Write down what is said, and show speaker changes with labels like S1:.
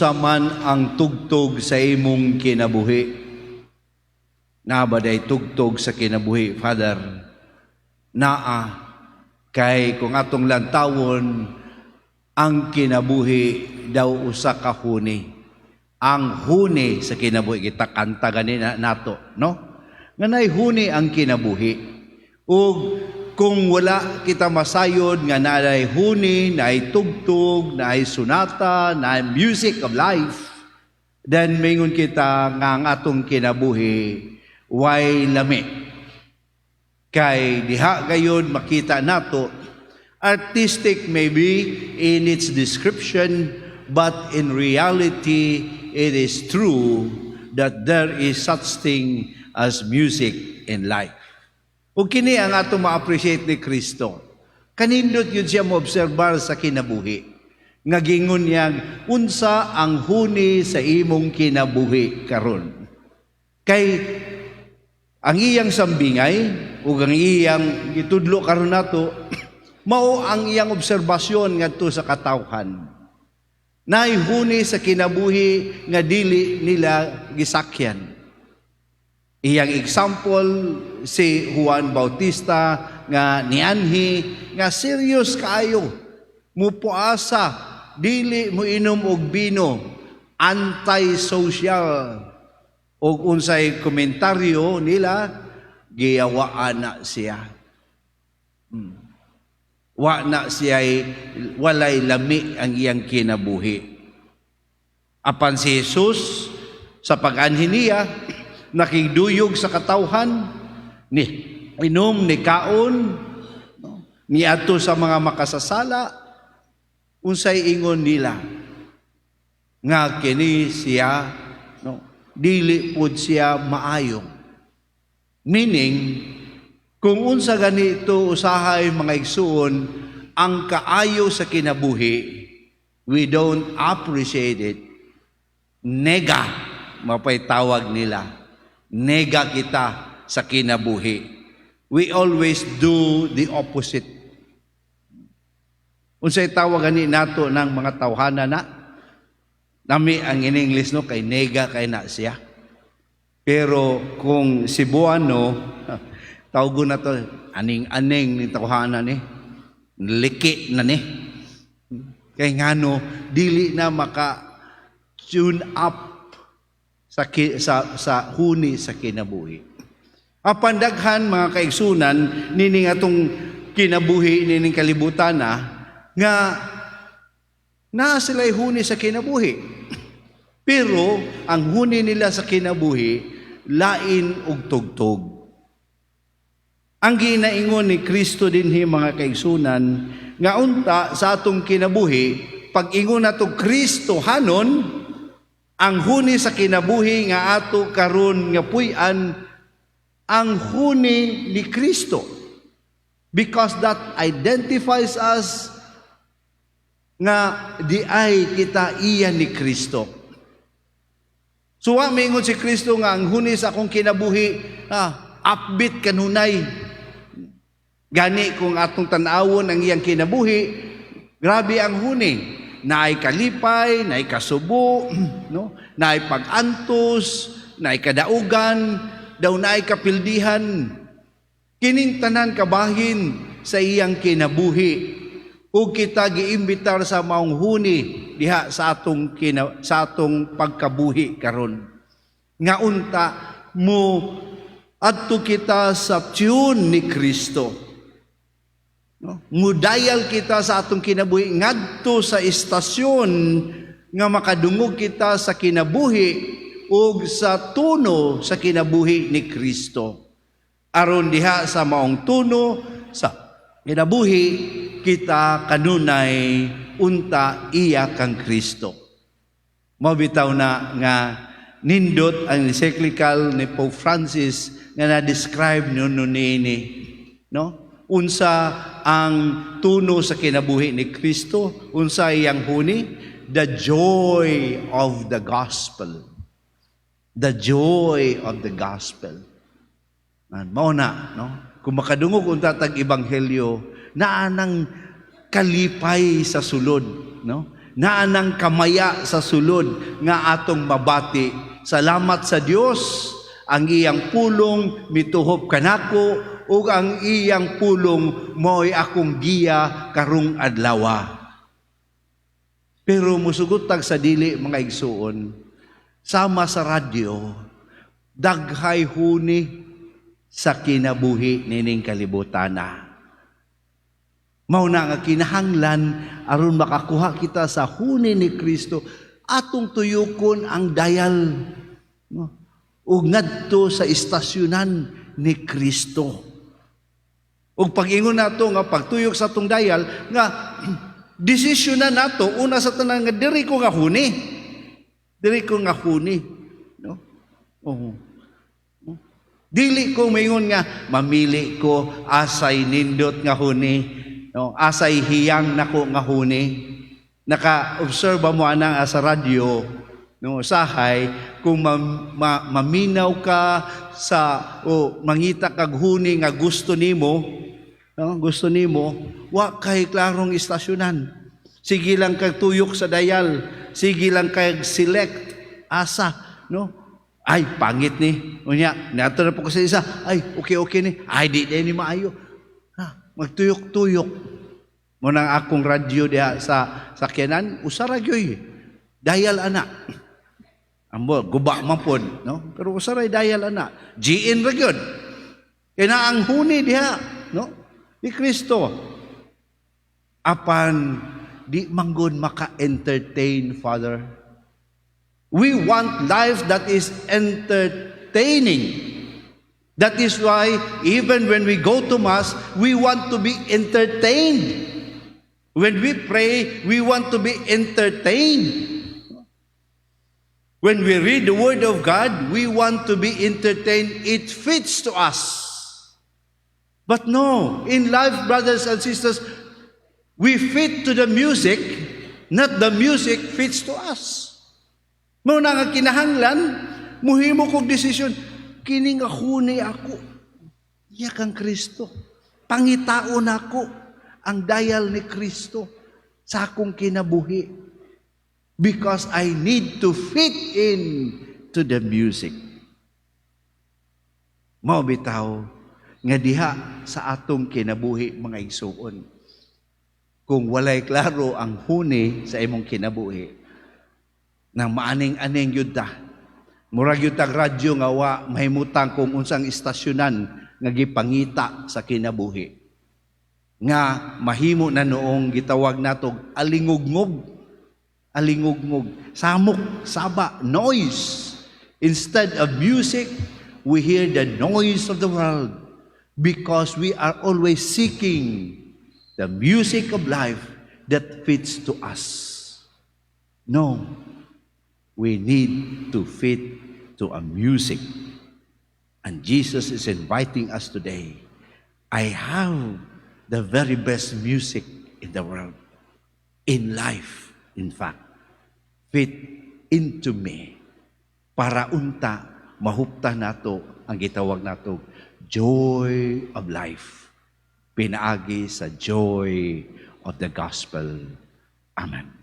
S1: Saman ang tugtog sa imong kinabuhi. Nabaday tugtog sa kinabuhi, Father. Naa kay kung atong lantawon ang kinabuhi daw usa ka huni. Ang huni sa kinabuhi kita kanta ganina nato, no? Nganay huni ang kinabuhi. Ug kung wala kita masayod nga naay huni, naay tugtog, naay sunata, naay music of life, then mingon kita nga ang atong kinabuhi way lami. Kay diha gayon makita nato, artistic maybe in its description, but in reality, it is true that there is such thing as music in life. O kini ang ato ma-appreciate ni Kristo. Kanindot yun siya mo-obserbar sa kinabuhi. Nga gingon niya, unsa ang huni sa imong kinabuhi karon. Kay ang iyang sambingay, o ang iyang gitudlo karon nato, mao ang iyang obserbasyon ngadto sa katawhan. Naay huni sa kinabuhi nga dili nila gisakyan. Iyang example si Juan Bautista nga nianhi nga serious kaayo, mupuasa, dili mo inom og bino, anti-social. Og unsay komentaryo nila, giyawaan na siya. Wa na siya walay lami ang iyang kinabuhi. Apan si Jesus sa pag-anhi niya, nakigduyog sa katawhan, ni inom, ni kaon, no? Ni ato sa mga makasasala, unsay ingon nila, nga kini siya, no? Dili pud siya maayo. Meaning, kung unsa ganito usahay mga igsuon, ang kaayo sa kinabuhi, we don't appreciate it. Nega, mapay tawag nila. Nega kita sa kinabuhi. We always do the opposite. Unsay tawag gani nato ng mga tawhana na? Nami ang in English no kay nega kay na siya. Pero kung Cebuano, tawgon na to aning-aning ni tawhana ni. Liki na ni. Kay ngano dili na maka tune up sa huni sa kinabuhi. Apan daghan mga kaigsunan nining atong kinabuhi nining kalibutan nga sila'y huni sa kinabuhi. Pero ang huni nila sa kinabuhi lain og tugtog. Ang ginaingon ni Kristo dinhi mga kaigsunan nga unta sa atong kinabuhi pag ingon nato Kristo hanon, ang huni sa kinabuhi nga ato karon nga puy-an ang huni ni Kristo. Because that identifies us nga di ay kita iya ni Kristo. So wa mingon si Kristo nga ang huni sa akong kinabuhi, upbeat kanunay. Gani kung atong tan-awon ang iyang kinabuhi, grabe ang huni. Naay kalipay, naay kasubo, no? Naay pag-antos, naay kadaugan, daw naay kapildihan. Kining tanan kabahin sa iyang kinabuhi. Ug kita giimbitar sa maong huni diha sa atong pagkabuhi karon. Nga unta mo adto kita sa tune ni Kristo. No? Mudayal kita sa atong kinabuhi ngadto sa istasyon nga makadungog kita sa kinabuhi ug sa tuno sa kinabuhi ni Kristo. Aron diha sa maong tuno sa kinabuhi kita kanunay unta iya kang Kristo. Mabitaw na nga nindot ang encyclical ni Pope Francis nga na-describe nini, no? Unsa ang tuno sa kinabuhi ni Kristo? Unsa iyang huni? The joy of the gospel. The joy of the gospel. Mao na, no? Kung makadungog unta tag ebanghelyo, naa nang kalipay sa sulod, no? naanang kamaya sa sulod nga atong mabati. Salamat sa Dios, ang iyang pulong mituhop kanako ug ang iyang pulong mo'y akong giya karong adlaw. Pero musugutag sa dili mga igsuon, sama sa radyo, daghay huni sa kinabuhi nining kalibutana. Mao na nga kinahanglan aron makakuha kita sa huni ni Kristo, atong tuyokon ang dayal, no? Ug ngadto sa istasyonan ni Kristo. Ug pag-ingon nato nga pagtuyok sa atong dayal nga desisyon na nato una sa tanan nga diri ko nga huni. Diri ko nga huni, no? Oh. Dili ko maingon nga mamili ko asay nindot nga huni, no? Asay hiyang nako nga huni. Naka-observe mo anang sa radyo, no, usahay kung maminaw ka sa mangita kag huni nga gusto nimo, no? Gusto nimo, wa kay klarong istasyonan. Sige lang kag tuyok sa dayal, sige lang kag select asa, no? Ay pangit ni. Unya, nato na po ko sa isa, ay okay ni. Ay di ni maayo. Ha, magtuyok-tuyok. Mo nang akong radyo diha sa sakyanan, usara gyoy. Dayal ana. Ambo guba man pod, no? Pero usaray dayal ana. GN ra gyud. Kay na ang huni diha, no? Ni Kristo. Apan di manggod maka-entertain, Father. We want life that is entertaining. That is why even when we go to Mass, we want to be entertained. When we pray, we want to be entertained. When we read the Word of God, we want to be entertained. It fits to us. But no, in life, brothers and sisters, we fit to the music, not the music fits to us. Muna nga kinahanglan, muhimo kong desisyon, kini nga huni ako. Iya kang Kristo. Pangitaon ako ang dayal ni Kristo sa akong kinabuhi. Because I need to fit in to the music. Mao bitaw nga diha sa atong kinabuhi mga igsuon. Kung walay klaro ang huni sa imong kinabuhi, na maaning-aning yun ta. Murag yun tag radyo nga wa mahimutang kung unsang istasyonan nga gipangita sa kinabuhi. Nga mahimo na noong gitawag natog alingugngog. Alingugngog. Samok, saba, noise. Instead of music, we hear the noise of the world because we are always seeking the music of life that fits to us. No. We need to fit to a music. And Jesus is inviting us today. I have the very best music in the world. In life, in fact. Fit into me. Para unta, mahupta nato ang gitawag nato joy of life. Pinaagi sa joy of the gospel. Amen.